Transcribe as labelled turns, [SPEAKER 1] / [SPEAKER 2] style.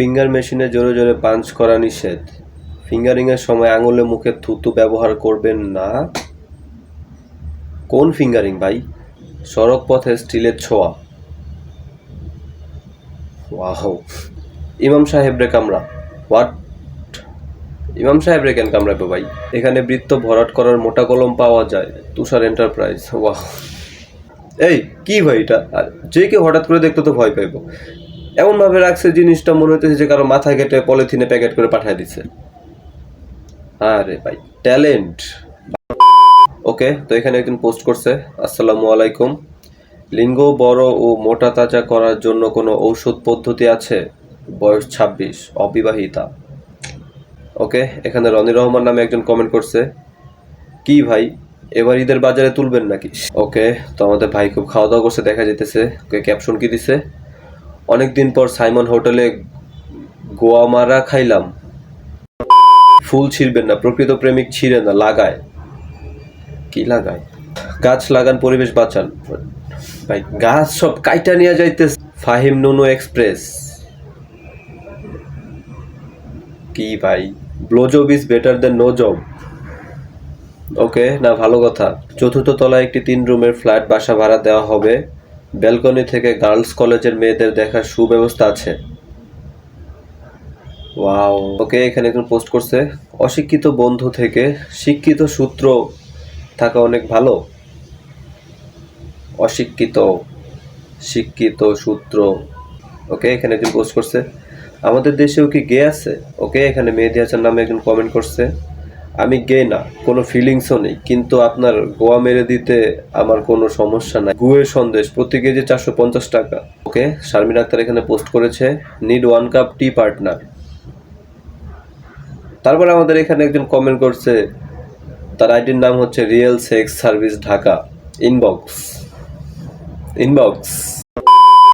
[SPEAKER 1] Finger মেশিনে জোরে জোরে পাঞ্চ করা নিষেধ। ফিঙ্গারিংয়ের সময় আঙুলে মুখে থুতু ব্যবহার করবেন না। কোন ফিঙ্গারিং ভাই? সড়ক পথে স্টিলের ছোঁয়া। ওয়াও। ইমাম সাহেব রে কামড়া। হোয়াট? ইমাম সাহেব রে কেন কামড়াবে ভাই? এখানে বৃত্ত ভরাট করার মোটা কলম পাওয়া যায়। তুষার এন্টারপ্রাইজ। ওয়াও। এই কি ভাই এটা? আর যে কেউ হঠাৎ করে দেখতে তো ভয় পাইব। এমন ভাবে রাখছে জিনিসটা মনে হইতেছে যে কারো মাথা কেটে পলিথিনে প্যাকেট করে পাঠিয়ে দিচ্ছে। আরে ভাই ট্যালেন্ট। ওকে, তো এখানে একজন পোস্ট করছে, আসসালামু আলাইকুম, লিঙ্গ বড় ও মোটা তাজা করার জন্য কোনো ঔষধ পদ্ধতি আছে? বয়স 26, অবিবাহিতা। ওকে, এখানে রনি রহমান নামে একজন কমেন্ট করছে, কি ভাই এবার ঈদের বাজারে তুলবেন নাকি? ওকে, তো আমাদের ভাই খুব খাওয়া দাওয়া করছে দেখা যেতেছে। ওকে, ক্যাপশন কি দিছে, অনেকদিন পর সাইমন হোটেলে গোয়ামারা খাইলাম। ফুল ছিঁড়বেন না, প্রকৃত প্রেমিক ছিঁড়ে না, লাগায়। কি লাগায়? গাছ লাগান, পরিবেশ বাঁচান। ভাই গাছ সব কাইটা নিয়ে যাইতেছে। ফাহিম নুনু এক্সপ্রেস। কি ভাই, blow job is better than no job. Okay, না ভালো কথা। চতুর্থ তলায় একটি 3 রুমের ফ্ল্যাট বাসা ভাড়া দেওয়া হবে। ব্যালকনি থেকে গার্লস কলেজের মেয়েদের দেখার সুব্যবস্থা আছে। ওয়াও। ওকে, এখানে একজন পোস্ট করছে, অশিক্ষিত বন্ধু থেকে শিক্ষিত সূত্র থাকা অনেক ভালো। অশিক্ষিত শিক্ষিত সূত্র। ওকে, এখানে একজন পোস্ট করছে, আমাদের দেশেও কি গে আছে? ওকে, এখানে মেহেদি হাসান নামে একজন কমেন্ট করছে, আমি গে না, কোনো ফিলিংসও নেই, কিন্তু আপনার গোয়া মেরে দিতে আমার কোনো সমস্যা নাই। গুয়ের সন্দেশ প্রতি কেজি 450 টাকা। ওকে, শারমিন আক্তার এখানে পোস্ট করেছে, নিড 1 কাপ টি পার্টনার। তারপর আমাদের এখানে একজন কমেন্ট করছে, তার আইডির নাম হচ্ছে real sex service Dhaka, inbox.